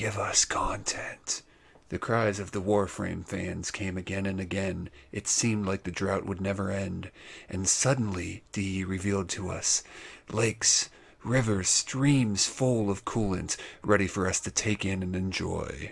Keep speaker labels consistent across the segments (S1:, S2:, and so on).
S1: give us content. The cries of the Warframe fans came again and again. It seemed like the drought would never end. And suddenly, DE revealed to us lakes, rivers, streams full of coolant, ready for us to take in and enjoy.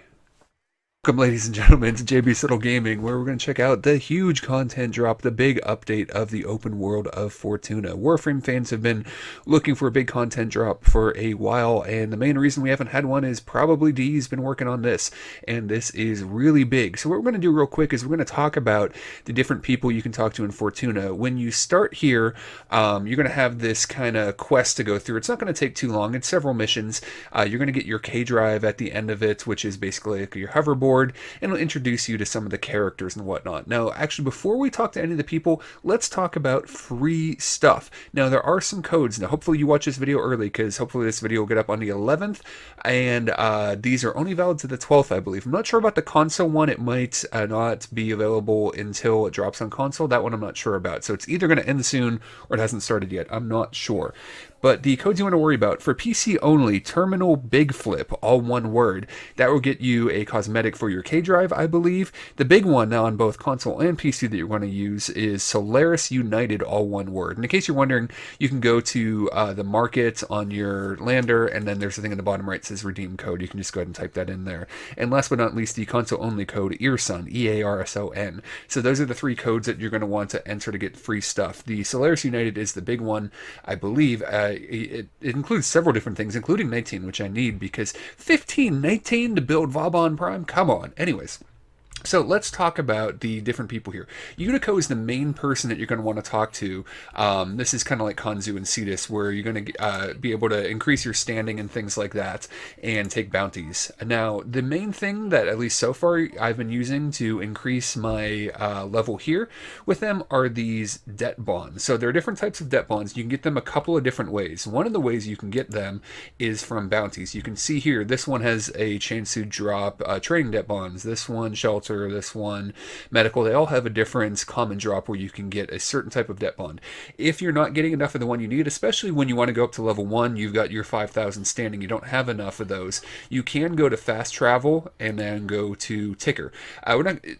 S1: Welcome, ladies and gentlemen, to JB Subtle Gaming, where we're going to check out the huge content drop, the big update of the open world of Fortuna. Warframe fans have been looking for a big content drop for a while, and the main reason we haven't had one is probably Dee's been working on this, and this is really big. So what we're going to do real quick is we're going to talk about the different people you can talk to in Fortuna. When you start here, you're going to have this kind of quest to go through. It's not going to take too long. It's several missions. You're going to get your K drive at the end of it, which is basically like your hoverboard, and it'll introduce you to some of the characters and whatnot. Now, actually, before we talk to any of the people, let's talk about free stuff. Now, there are some codes. Now, hopefully you watch this video early, because hopefully this video will get up on the 11th, and these are only valid to the 12th, I believe. I'm not sure about the console one. It might not be available until it drops on console. That one I'm not sure about. So it's either going to end soon or it hasn't started yet. I'm not sure. But the codes you want to worry about, for PC only, Terminal Big Flip, all one word. That will get you a cosmetic for your K drive, I believe. The big one now on both console and PC that you're going to use is Solaris United, all one word. And in case you're wondering, you can go to the market on your lander, and then there's a thing in the bottom right that says redeem code. You can just go ahead and type that in there. And last but not least, the console only code, EARSON, EARSON. So those are the three codes that you're going to want to enter to get free stuff. The Solaris United is the big one, I believe. It includes several different things, including 19, which I need, because 19 to build Vauban Prime? Come on. Anyways. So let's talk about the different people here. Unico is the main person that you're going to want to talk to. This is kind of like Kanzu and Cetus, where you're going to be able to increase your standing and things like that, and take bounties. Now, the main thing that, at least so far, I've been using to increase my level here with them are these debt bonds. So there are different types of debt bonds. You can get them a couple of different ways. One of the ways you can get them is from bounties. You can see here, this one has a chance to drop trading debt bonds. This one, shelter. This one, medical. They all have a different common drop where you can get a certain type of debt bond. If you're not getting enough of the one you need, especially when you want to go up to level 1, you've got your 5,000 standing, you don't have enough of those, you can go to fast travel and then go to ticker.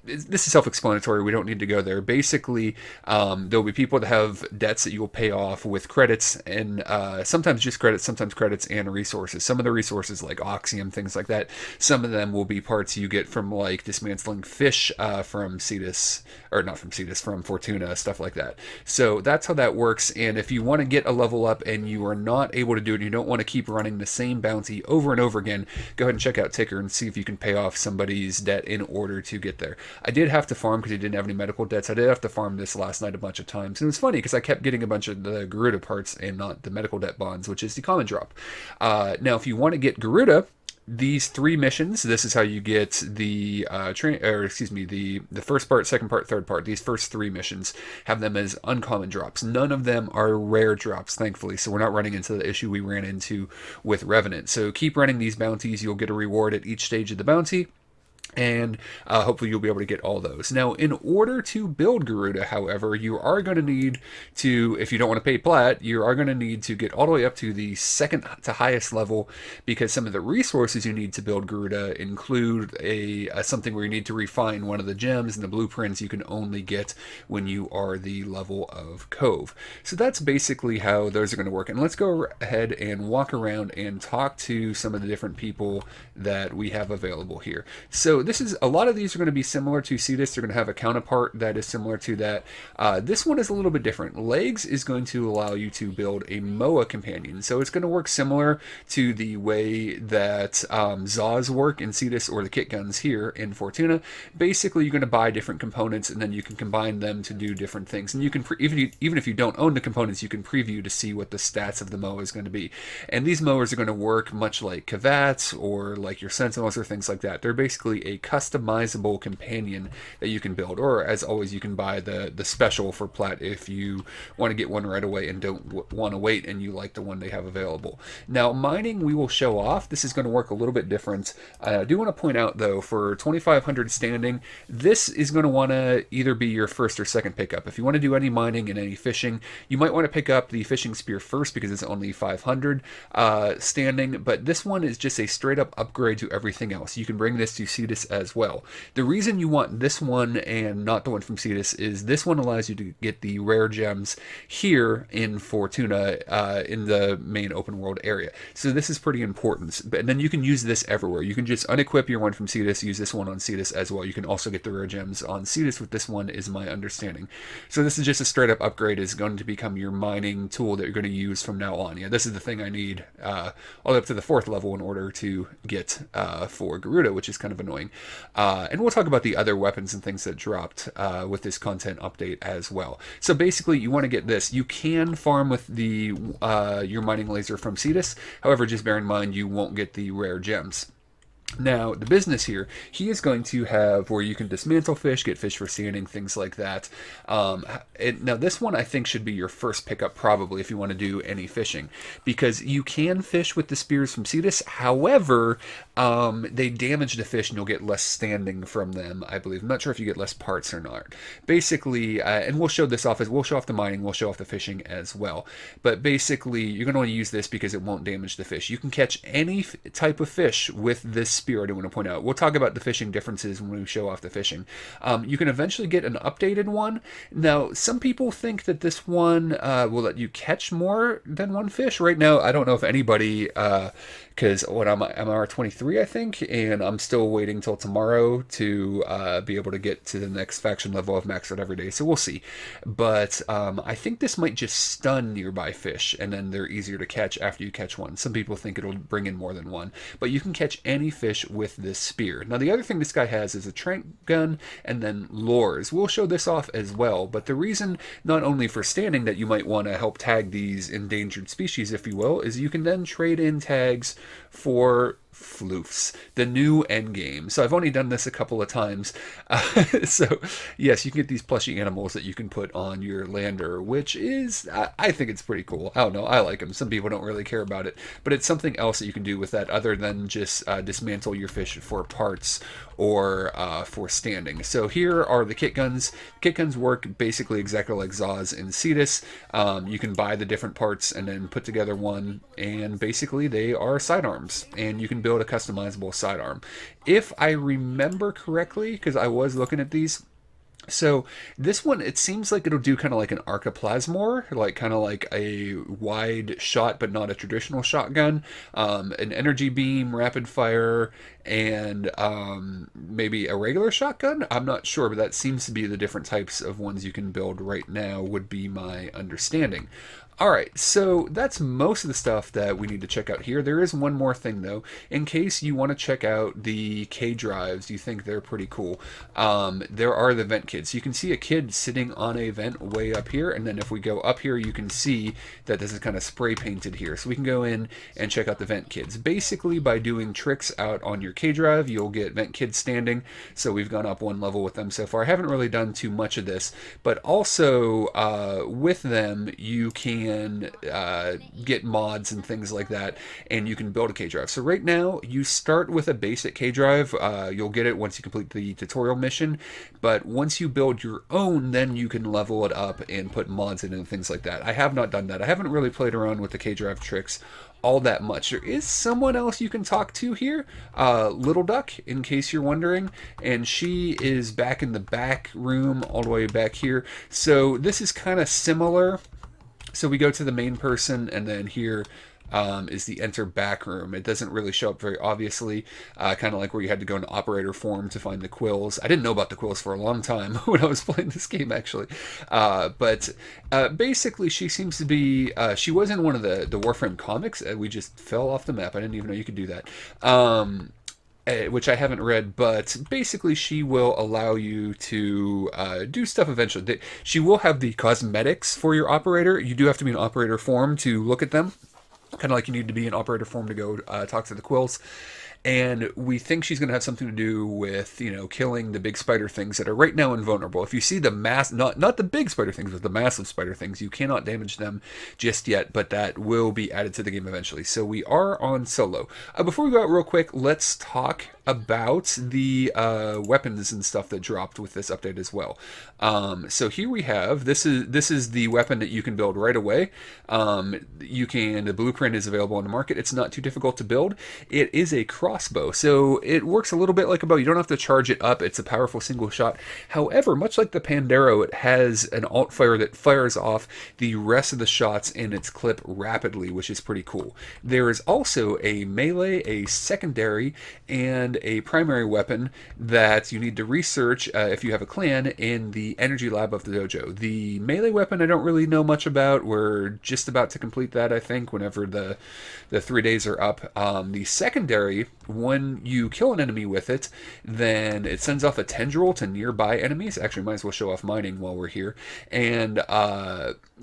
S1: This is self-explanatory. We don't need to go there. Basically, there'll be people that have debts that you will pay off with credits, and sometimes just credits, sometimes credits and resources. Some of the resources, like Oxium, things like that, some of them will be parts you get from like dismantling fish from Cetus, or not from Cetus, from Fortuna, stuff like that. So that's how that works. And if you want to get a level up and you are not able to do it, and you don't want to keep running the same bounty over and over again, go ahead and check out Ticker and see if you can pay off somebody's debt in order to get there. I did have to farm because he didn't have any medical debts. I did have to farm this last night a bunch of times. And it was funny because I kept getting a bunch of the Garuda parts and not the medical debt bonds, which is the common drop. Now, if you want to get Garuda, these three missions, this is how you get the the first part, second part, third part. These first three missions have them as uncommon drops. None of them are rare drops, thankfully, so we're not running into the issue we ran into with Revenant. So keep running these bounties. You'll get a reward at each stage of the bounty, and hopefully you'll be able to get all those. Now, in order to build Garuda, however, you are going to need to, if you don't want to pay plat, you are going to need to get all the way up to the second to highest level, because some of the resources you need to build Garuda include something where you need to refine one of the gems, and the blueprints you can only get when you are the level of Cove. So that's basically how those are going to work. And let's go ahead and walk around and talk to some of the different people that we have available here. So a lot of these are going to be similar to Cetus. They're going to have a counterpart that is similar to that. This one is a little bit different. Legs is going to allow you to build a MOA companion. So it's going to work similar to the way that Zaws work in Cetus, or the kit guns here in Fortuna. Basically, you're going to buy different components, and then you can combine them to do different things. And you can, even if you don't own the components, you can preview to see what the stats of the MOA is going to be. And these MOAs are going to work much like Kavats or like your Sentinels or things like that. They're basically a customizable companion that you can build, or as always, you can buy the special for plat if you want to get one right away and don't want to wait and you like the one they have available. Now, mining we will show off. This is going to work a little bit different. I do want to point out though, for 2,500 standing, this is going to want to either be your first or second pickup. If you want to do any mining and any fishing, you might want to pick up the fishing spear first because it's only 500 standing, but this one is just a straight up upgrade to everything else. You can bring this to Cetus as well. The reason you want this one and not the one from Cetus is this one allows you to get the rare gems here in Fortuna in the main open world area. So this is pretty important. And then you can use this everywhere. You can just unequip your one from Cetus, use this one on Cetus as well. You can also get the rare gems on Cetus with this one, is my understanding. So this is just a straight up upgrade. Is going to become your mining tool that you're going to use from now on. Yeah, this is the thing I need all the way up to the 4th level in order to get for Garuda, which is kind of annoying. And we'll talk about the other weapons and things that dropped with this content update as well. So basically, you want to get this. You can farm with the your mining laser from Cetus. However, just bear in mind you won't get the rare gems. Now, the business here, he is going to have where you can dismantle fish, get fish for standing, things like that. Now, this one I think should be your first pickup probably if you want to do any fishing, because you can fish with the spears from Cetus. However, they damage the fish and you'll get less standing from them, I believe. I'm not sure if you get less parts or not. Basically, and we'll show this off as we'll show off the mining, we'll show off the fishing as well. But basically, you're going to want to use this because it won't damage the fish. You can catch any type of fish with this spear. I do want to point out. We'll talk about the fishing differences when we show off the fishing. You can eventually get an updated one. Now, some people think that this one will let you catch more than one fish. Right now, I don't know if anybody, because when I'm R23, I think, and I'm still waiting till tomorrow to be able to get to the next faction level of maxed out every day. So we'll see. But I think this might just stun nearby fish, and then they're easier to catch after you catch one. Some people think it'll bring in more than one, but you can catch any fish with this spear. Now, the other thing this guy has is a trank gun and then lures. We'll show this off as well, but the reason not only for standing that you might want to help tag these endangered species, if you will, is you can then trade in tags for floofs, the new end game. So I've only done this a couple of times. So yes, you can get these plushy animals that you can put on your lander, which is, I think it's pretty cool. I don't know, I like them. Some people don't really care about it, but it's something else that you can do with that other than just dismantle your fish for parts or for standing. So here are the kit guns. Kit guns work basically exactly like Zaz and Cetus. You can buy the different parts and then put together one, and basically they are sidearms, and you can build a customizable sidearm. If I remember correctly, because I was looking at these, so this one, it seems like it'll do kind of like an Arcaplasmor, like kind of like a wide shot, but not a traditional shotgun, an energy beam, rapid fire, and maybe a regular shotgun. I'm not sure, but that seems to be the different types of ones you can build right now, would be my understanding. Alright, so that's most of the stuff that we need to check out here. There is one more thing though, in case you want to check out the K drives, you think they're pretty cool. There are the vent kids. You can see a kid sitting on a vent way up here, and then if we go up here, you can see that this is kind of spray painted here. So we can go in and check out the vent kids. Basically, by doing tricks out on your K drive, you'll get vent kids standing. So we've gone up one level with them so far. I haven't really done too much of this, but also with them, you can get mods and things like that, and you can build a K drive. So right now you start with a basic K drive. You'll get it once you complete the tutorial mission, but once you build your own, then you can level it up and put mods in and things like that. I have not done that. I haven't really played around with the K drive tricks all that much. There is someone else you can talk to here, Little Duck, in case you're wondering, and she is back in the back room all the way back here. So this is kind of similar. So we go to the main person, and then here is the enter back room. It doesn't really show up very obviously, kind of like where you had to go into operator form to find the quills. I didn't know about the quills for a long time when I was playing this game, actually. But basically, she seems to be, she was in one of the Warframe comics. We just fell off the map. I didn't even know you could do that. Which I haven't read, but basically she will allow you to do stuff eventually. She will have the cosmetics for your operator. You do have to be in operator form to look at them. kind of like you need to be in operator form to go talk to the quills. And we think she's going to have something to do with, you know, killing the big spider things that are right now invulnerable. If you see the not the big spider things, but the massive spider things, you cannot damage them just yet, but that will be added to the game eventually. So we are on solo. Before we go out real quick, let's talk about the weapons and stuff that dropped with this update as well. So here we have, this is the weapon that you can build right away. The blueprint is available on the market. It's not too difficult to build. It is a crossbow, so it works a little bit like a bow. You don't have to charge it up. It's a powerful single shot. However, much like the Pandero, it has an alt fire that fires off the rest of the shots in its clip rapidly, which is pretty cool. There is also a melee, a secondary, and a primary weapon that you need to research if you have a clan in the energy lab of the dojo. The melee weapon I don't really know much about. We're just about to complete that, I think, whenever the 3 days are up. The secondary, when you kill an enemy with it, then it sends off a tendril to nearby enemies. Actually, might as well show off mining while we're here, and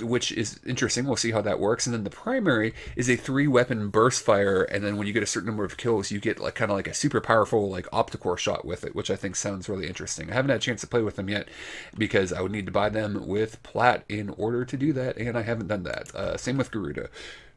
S1: which is interesting. We'll see how that works. And then the primary is a 3-weapon burst fire, and then when you get a certain number of kills, you get like kind of like a super powerful like opticore shot with it, which I think sounds really interesting. I haven't had a chance to play with them yet because I would need to buy them with plat in order to do that, and I haven't done that. Same with Garuda,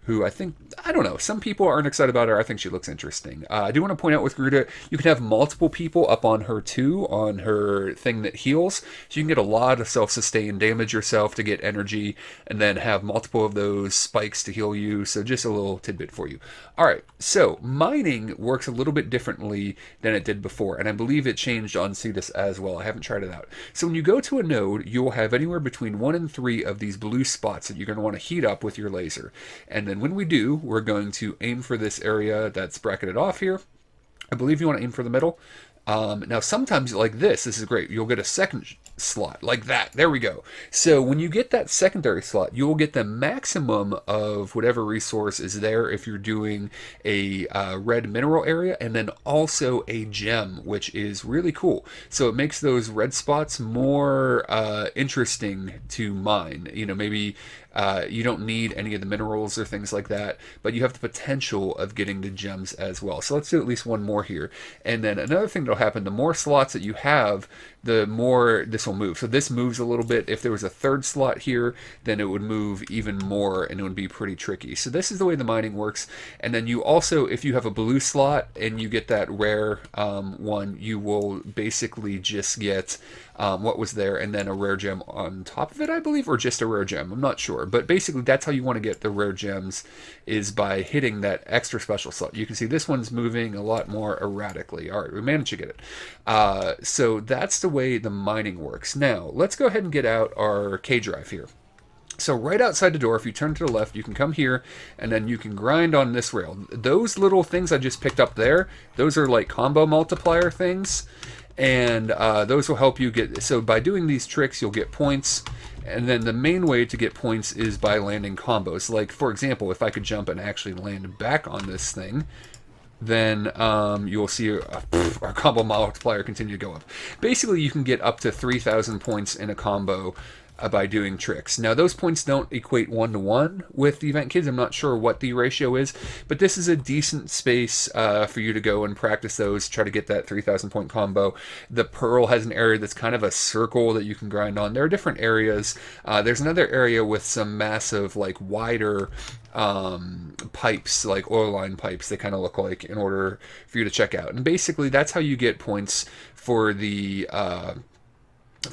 S1: who I don't know, some people aren't excited about her. I think she looks interesting. I do want to point out with Garuda, you can have multiple people up on her too, on her thing that heals. So you can get a lot of self-sustain, damage yourself to get energy, and then have multiple of those spikes to heal you. So just a little tidbit for you. All right, so mining works a little bit differently than it did before, and I believe it changed on Cetus as well. I haven't tried it out. So when you go to a node, you'll have anywhere between 1 and 3 of these blue spots that you're going to want to heat up with your laser. And then when we do, we're going to aim for this area that's bracketed off here. I believe you want to aim for the middle. Now, sometimes like this is great. You'll get a second slot like that. There we go. So when you get that secondary slot, you'll get the maximum of whatever resource is there if you're doing a red mineral area, and then also a gem, which is really cool. So it makes those red spots more interesting to mine. You know, maybe you don't need any of the minerals or things like that, but you have the potential of getting the gems as well. So let's do at least one more here. And then another thing that'll happen, the more slots that you have, the more this will move. So this moves a little bit. If there was a third slot here, then it would move even more, and it would be pretty tricky. So this is the way the mining works. And then you also, if you have a blue slot and you get that rare one, you will basically just get what was there, and then a rare gem on top of it, I believe, or just a rare gem. I'm not sure. But basically, that's how you want to get the rare gems, is by hitting that extra special slot. You can see this one's moving a lot more erratically. All right, we managed to get it. So that's the way the mining works. Now, let's go ahead and get out our K drive here. So right outside the door, if you turn to the left, you can come here, and then you can grind on this rail. Those little things I just picked up there, those are like combo multiplier things, and those will help you get... So by doing these tricks, you'll get points, and then the main way to get points is by landing combos. Like, for example, if I could jump and actually land back on this thing, then you'll see our combo multiplier continue to go up. Basically, you can get up to 3,000 points in a combo by doing tricks. Now, those points don't equate 1-to-1 with the event kids. I'm not sure what the ratio is, but this is a decent space for you to go and practice those, try to get that 3,000 point combo. The Pearl has an area that's kind of a circle that you can grind on. There are different areas. There's another area with some massive, like, wider pipes, like oil line pipes, they kind of look like, in order for you to check out. And basically, that's how you get points for the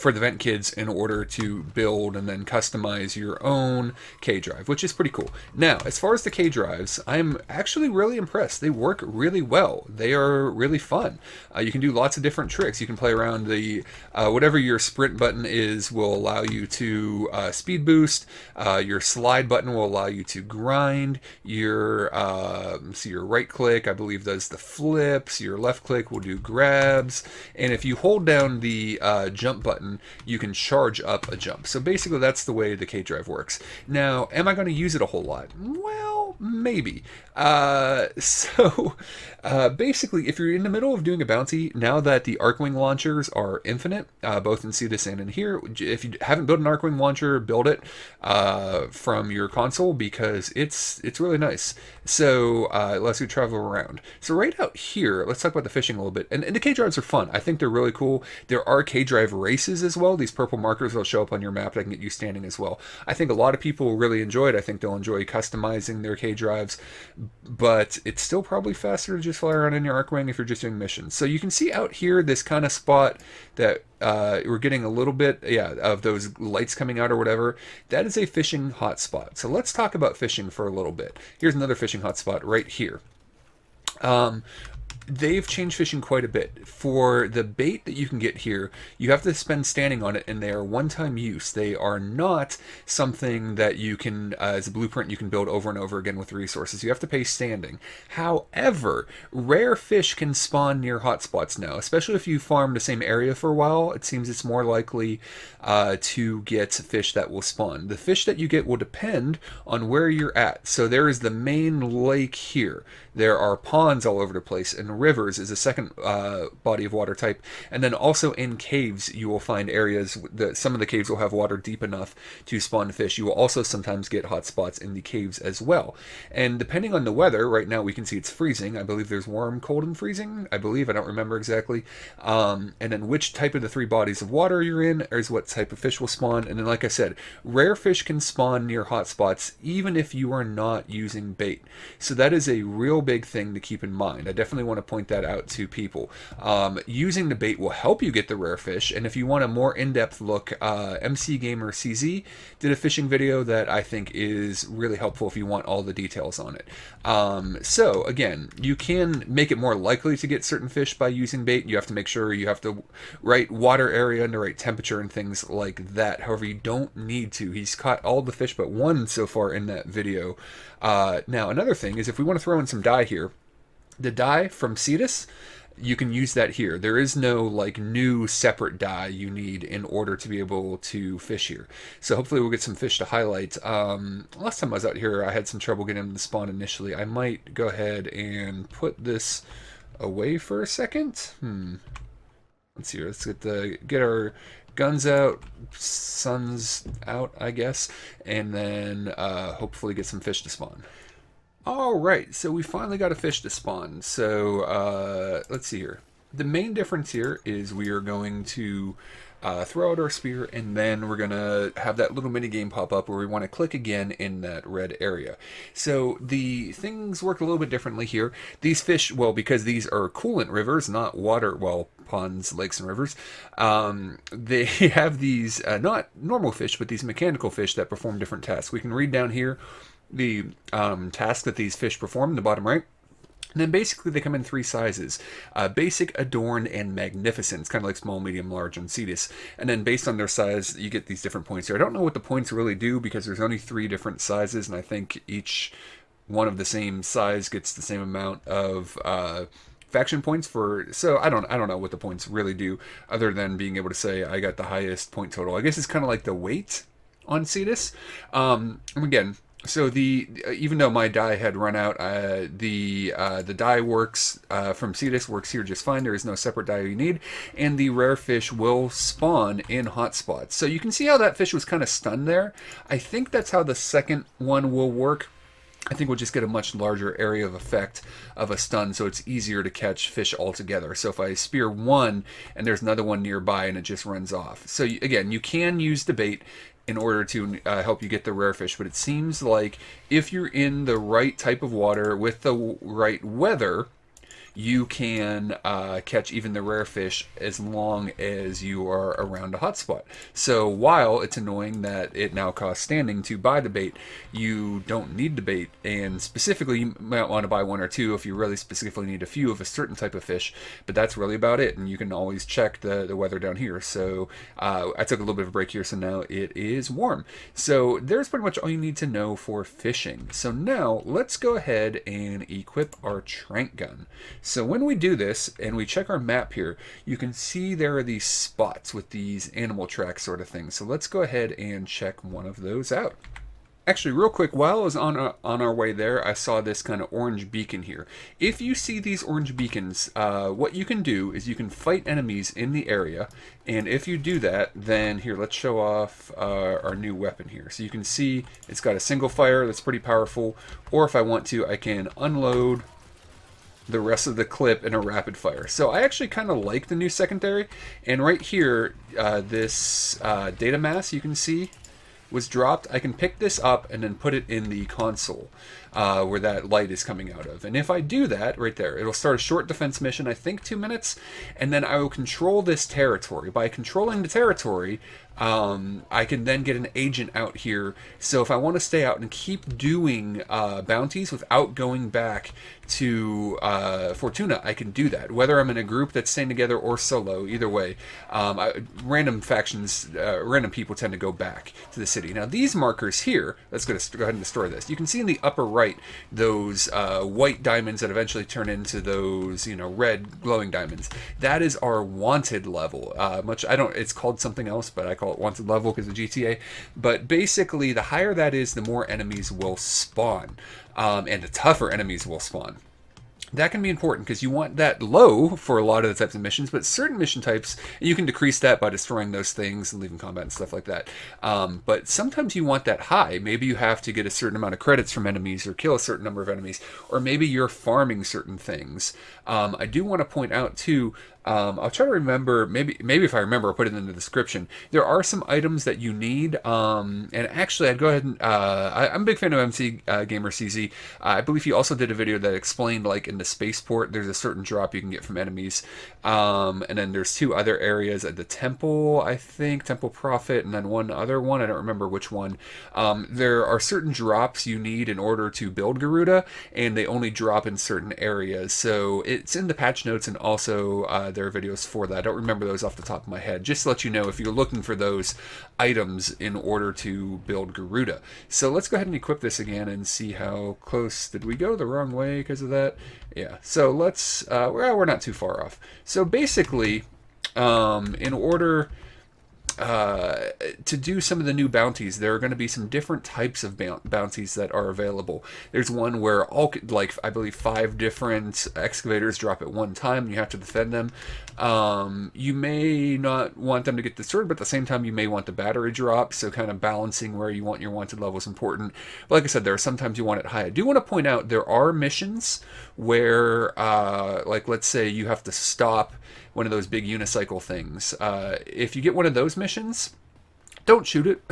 S1: vent kids in order to build and then customize your own K drive, which is pretty cool. Now, as far as the K drives, I'm actually really impressed. They work really well. They are really fun. You can do lots of different tricks. You can play around the whatever your sprint button is will allow you to speed boost. Your slide button will allow you to grind. Your right click, I believe, does the flips. Your left click will do grabs. And if you hold down the jump button, you can charge up a jump. So basically, that's the way the K drive works. Now, am I going to use it a whole lot? Well, maybe. Basically, if you're in the middle of doing a bounty, now that the Arcwing launchers are infinite, both in Cetus and in here, if you haven't built an Arcwing launcher, build it from your console because it's really nice. So it lets you travel around. So right out here, let's talk about the fishing a little bit. And the K-Drives are fun. I think they're really cool. There are K-Drive races as well. These purple markers will show up on your map that can get you standing as well. I think a lot of people will really enjoy it. I think they'll enjoy customizing their K-Drives, but it's still probably faster to just fly around in your Arcwing if you're just doing missions. So you can see out here this kind of spot that we're getting a little bit, of those lights coming out or whatever. That is a fishing hotspot. So let's talk about fishing for a little bit. Here's another fishing hotspot right here. They've changed fishing quite a bit. For the bait that you can get here, you have to spend standing on it, and they are one-time use. They are not something that you can, as a blueprint, you can build over and over again with resources. You have to pay standing. However, rare fish can spawn near hotspots now, especially if you farm the same area for a while. It seems it's more likely to get fish that will spawn. The fish that you get will depend on where you're at. So there is the main lake here. There are ponds all over the place, and rivers is a second body of water type. And then also in caves, you will find areas that some of the caves will have water deep enough to spawn fish. You will also sometimes get hot spots in the caves as well. And depending on the weather, right now we can see it's freezing. I believe there's warm, cold, and freezing. I don't remember exactly. And then which type of the three bodies of water you're in is what type of fish will spawn. And then, like I said, rare fish can spawn near hot spots even if you are not using bait. So that is a real big thing to keep in mind. I definitely want to point that out to people. Using the bait will help you get the rare fish, and if you want a more in-depth look, MC Gamer CZ did a fishing video that I think is really helpful if you want all the details on it. So again, you can make it more likely to get certain fish by using bait. You have to make sure you have the right water area and the right temperature and things like that. However, you don't need to. He's caught all the fish but one so far in that video. Now, another thing is if we want to throw in some dye here, the dye from Cetus, you can use that here. There is no like new separate dye you need in order to be able to fish here. So hopefully we'll get some fish to highlight. Last time I was out here, I had some trouble getting them to spawn initially. I might go ahead and put this away for a second. Let's see here. Let's get our guns out, suns out, I guess, and then hopefully get some fish to spawn. Alright, so we finally got a fish to spawn. So let's see here. The main difference here is we are going to throw out our spear, and then we're going to have that little mini game pop up where we want to click again in that red area. So the things work a little bit differently here. These fish, well, because these are coolant rivers, not water, well, ponds, lakes, and rivers, they have these, not normal fish, but these mechanical fish that perform different tasks. We can read down here the task that these fish perform in the bottom right. And then basically they come in three sizes. Basic, Adorned, and Magnificent. It's kind of like small, medium, large, and Cetus. And then based on their size, you get these different points here. I don't know what the points really do because there's only three different sizes, and I think each one of the same size gets the same amount of faction points for. So I don't know what the points really do other than being able to say I got the highest point total. I guess it's kind of like the weight on Cetus. Again, so even though my dye had run out, the dye works from Cetus works here just fine. There is no separate dye you need, and the rare fish will spawn in hotspots. So you can see how that fish was kind of stunned there. I think that's how the second one will work. I think we'll just get a much larger area of effect of a stun, so it's easier to catch fish altogether. So if I spear one and there's another one nearby and it just runs off. So again, you can use the bait in order to help you get the rare fish, but it seems like if you're in the right type of water with the right weather, you can catch even the rare fish as long as you are around a hotspot. So while it's annoying that it now costs standing to buy the bait, you don't need the bait, and specifically you might want to buy one or two if you really specifically need a few of a certain type of fish, but that's really about it, and you can always check the weather down here. So I took a little bit of a break here, so now it is warm. So there's pretty much all you need to know for fishing. So now let's go ahead and equip our trank gun. So when we do this and we check our map here, you can see there are these spots with these animal tracks sort of things. So let's go ahead and check one of those out. Actually, real quick, while I was on our way there, I saw this kind of orange beacon here. If you see these orange beacons, what you can do is you can fight enemies in the area, and if you do that, then here, let's show off our new weapon here. So you can see it's got a single fire that's pretty powerful, or if I want to, I can unload the rest of the clip in a rapid fire. So I actually kind of like the new secondary, and right here, this data mass you can see was dropped. I can pick this up and then put it in the console where that light is coming out of. And if I do that right there, it'll start a short defense mission, I think 2 minutes, and then I will control this territory. By controlling the territory, I can then get an agent out here. So if I want to stay out and keep doing bounties without going back to Fortuna, I can do that. Whether I'm in a group that's staying together or solo, either way, random factions, random people tend to go back to the city. Now these markers here, let's go ahead and destroy this. You can see in the upper right those white diamonds that eventually turn into those, red glowing diamonds. That is our wanted level. It's called something else, but I call it wanted level because of GTA. But basically, the higher that is, the more enemies will spawn, and the tougher enemies will spawn. That can be important because you want that low for a lot of the types of missions, but certain mission types, you can decrease that by destroying those things and leaving combat and stuff like that. But sometimes you want that high. Maybe you have to get a certain amount of credits from enemies or kill a certain number of enemies, or maybe you're farming certain things. I do want to point out too, I'll try to remember, maybe if I remember, I'll put it in the description. There are some items that you need, and actually I'd go ahead and, I'm a big fan of MC Gamer CZ. I believe he also did a video that explained, like, in the spaceport, there's a certain drop you can get from enemies, and then there's 2 other areas at the temple, I think, Temple Prophet, and then one other one, I don't remember which one. There are certain drops you need in order to build Garuda, and they only drop in certain areas, so it's in the patch notes, and also there are videos for that. I don't remember those off the top of my head. Just to let you know if you're looking for those items in order to build Garuda. So let's go ahead and equip this again and see how close. Did we go the wrong way because of that? Yeah. So let's, well, we're not too far off. So basically, in order to do some of the new bounties, there are going to be some different types of bounties that are available. There's one where I believe 5 different excavators drop at one time, and you have to defend them. You may not want them to get destroyed, but at the same time you may want the battery drop, so kind of balancing where you want your wanted level is important. But like I said, there are sometimes you want it high. I do want to point out there are missions where, like let's say you have to stop one of those big unicycle things. If you get one of those missions, don't shoot it.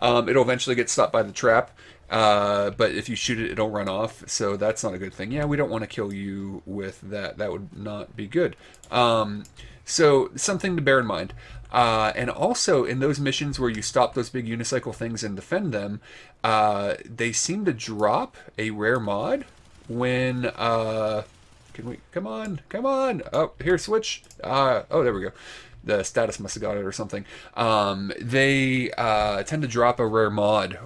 S1: It'll eventually get stopped by the trap. But if you shoot it, it'll run off. So that's not a good thing. Yeah, we don't want to kill you with that. That would not be good. So something to bear in mind. And also in those missions where you stop those big unicycle things and defend them, they seem to drop a rare mod when... Can we, come on, oh, here, switch, oh, there we go, the status must have got it or something. They tend to drop a rare mod,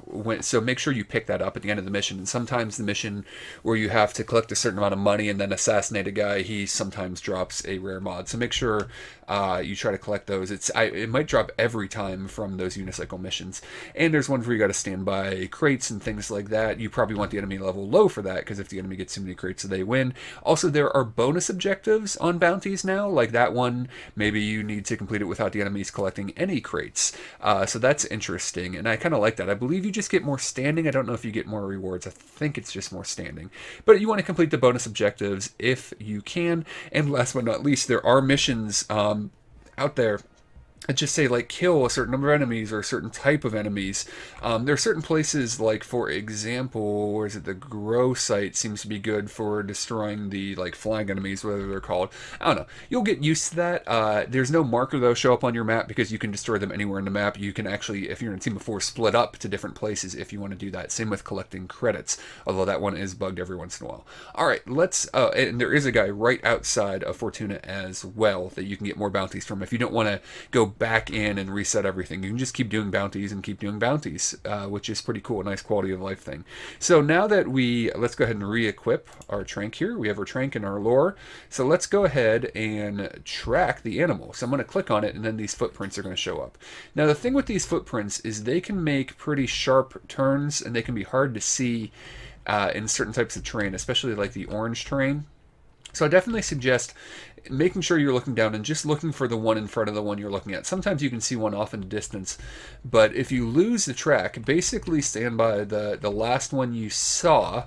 S1: so make sure you pick that up at the end of the mission. And sometimes the mission where you have to collect a certain amount of money and then assassinate a guy, he sometimes drops a rare mod, so make sure you try to collect those. It might drop every time from those unicycle missions. And there's ones where you got to stand by crates and things like that. You probably want the enemy level low for that, because if the enemy gets too many crates, they win. Also, there are bonus objectives on bounties now, like that one. Maybe you need to complete it without the enemies collecting any crates. So that's interesting, and I kind of like that. I believe you just get more standing. I don't know if you get more rewards. I think it's just more standing. But you want to complete the bonus objectives if you can. And last but not least, there are missions out there that just say, like, kill a certain number of enemies or a certain type of enemies. There are certain places, like, for example, where is it, the grow site seems to be good for destroying the, like, flying enemies, whatever they're called. I don't know. You'll get used to that. There's no marker, though, show up on your map, because you can destroy them anywhere in the map. You can actually, if you're in a team of 4, split up to different places if you want to do that. Same with collecting credits, although that one is bugged every once in a while. All right, let's, and there is a guy right outside of Fortuna as well that you can get more bounties from if you don't want to go back in and reset everything. You can just keep doing bounties and keep doing bounties, which is pretty cool, a nice quality of life thing. So now that let's go ahead and re-equip our trank here. We have our trank and our lore. So let's go ahead and track the animal. So I'm going to click on it, and then these footprints are going to show up. Now the thing with these footprints is they can make pretty sharp turns, and they can be hard to see in certain types of terrain, especially like the orange terrain. So I definitely suggest making sure you're looking down and just looking for the one in front of the one you're looking at. Sometimes you can see one off in the distance, but if you lose the track, basically stand by the last one you saw,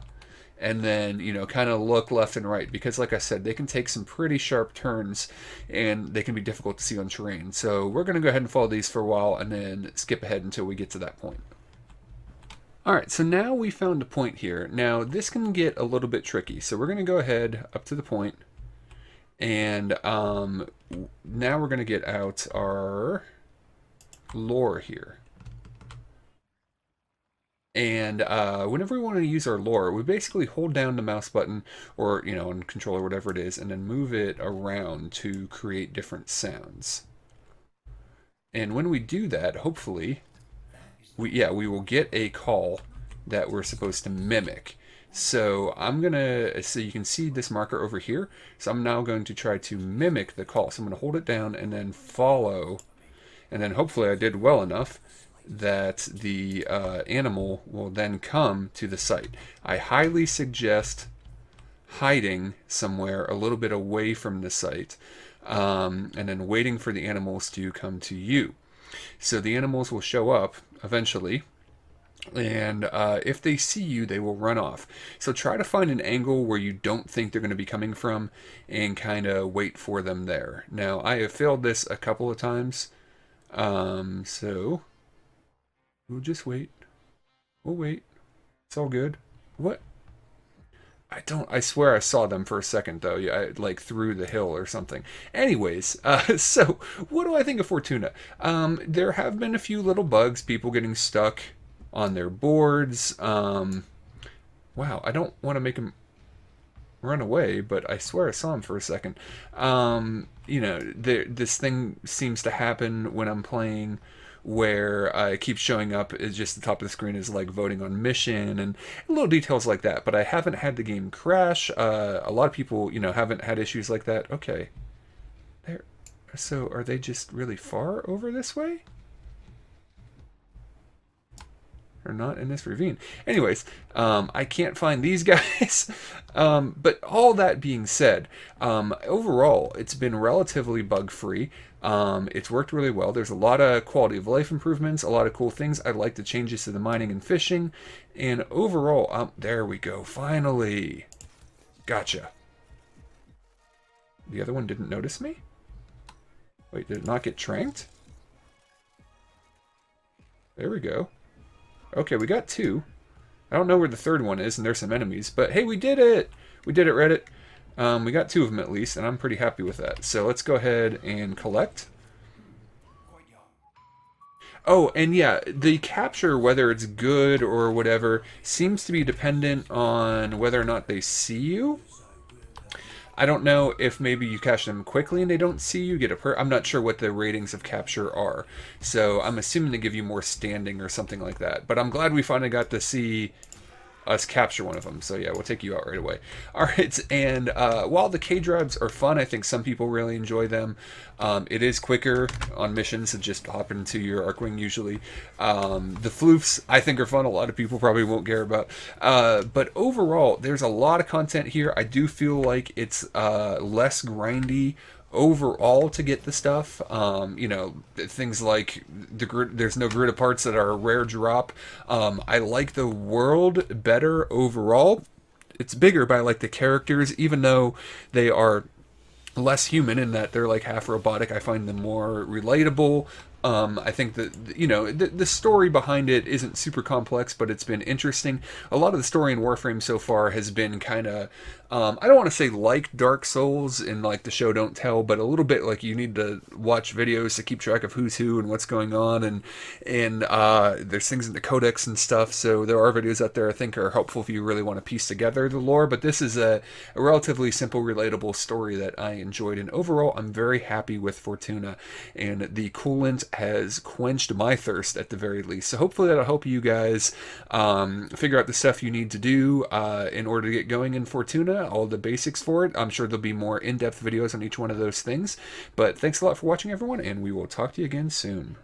S1: and then, you know, kind of look left and right, because like I said, they can take some pretty sharp turns and they can be difficult to see on terrain. So we're going to go ahead and follow these for a while and then skip ahead until we get to that point. Alright, so now we found a point here. Now this can get a little bit tricky, so we're going to go ahead up to the point, and now we're going to get out our lore here. And whenever we want to use our lore, we basically hold down the mouse button, or, you know, on controller, whatever it is, and then move it around to create different sounds. And when we do that, hopefully, we will get a call that we're supposed to mimic. So so you can see this marker over here. So I'm now going to try to mimic the call. So I'm going to hold it down and then follow. And then hopefully I did well enough that the animal will then come to the site. I highly suggest hiding somewhere a little bit away from the site, and then waiting for the animals to come to you. So the animals will show up eventually, and if they see you, they will run off. So try to find an angle where you don't think they're going to be coming from and kind of wait for them there. Now, I have failed this a couple of times, so we'll just wait. We'll wait. It's all good. What? I swear I saw them for a second, though. Yeah, like through the hill or something. Anyways, so what do I think of Fortuna? There have been a few little bugs, people getting stuck on their boards. Wow, I don't want to make them run away, but I swear I saw him for a second. You know, this thing seems to happen when I'm playing, where it keeps showing up. It's just the top of the screen is like voting on mission and little details like that. But I haven't had the game crash. A lot of people, you know, haven't had issues like that. Okay, there. So are they just really far over this way? Or not in this ravine. Anyways, I can't find these guys. But all that being said, overall, it's been relatively bug-free. It's worked really well. There's a lot of quality of life improvements, a lot of cool things. I like the changes to the mining and fishing. And overall, there we go. Finally. Gotcha. The other one didn't notice me? Wait, did it not get tranked? There we go. Okay, we got two. I don't know where the third one is, and there's some enemies. But hey, we did it! We did it, Reddit. We got two of them at least, and I'm pretty happy with that. So let's go ahead and collect. Oh, and yeah, the capture, whether it's good or whatever, seems to be dependent on whether or not they see you. I don't know if maybe you catch them quickly and they don't see you, get a I'm not sure what the ratings of capture are. So I'm assuming they give you more standing or something like that. But I'm glad we finally got to see us capture one of them. So yeah, we'll take you out right away. All right, and while the K-Drives are fun, I think some people really enjoy them. It is quicker on missions to just hop into your Archwing usually. The floofs, I think, are fun. A lot of people probably won't care about. But overall, there's a lot of content here. I do feel like it's less grindy overall to get the stuff. You know, things like there's no grid of parts that are a rare drop. I like the world better overall. It's bigger, but I like the characters, even though they are less human in that they're like half robotic. I find them more relatable. I think that, the story behind it isn't super complex, but it's been interesting. A lot of the story in Warframe so far has been kind of, I don't want to say like Dark Souls in like the show Don't Tell, but a little bit like you need to watch videos to keep track of who's who and what's going on, and there's things in the codex and stuff. So there are videos out there I think are helpful if you really want to piece together the lore. But this is a relatively simple, relatable story that I enjoyed, and overall I'm very happy with Fortuna, and the coolant has quenched my thirst at the very least. So hopefully that'll help you guys figure out the stuff you need to do in order to get going in Fortuna, all the basics for it. I'm sure there'll be more in-depth videos on each one of those things. But thanks a lot for watching, everyone, and we will talk to you again soon.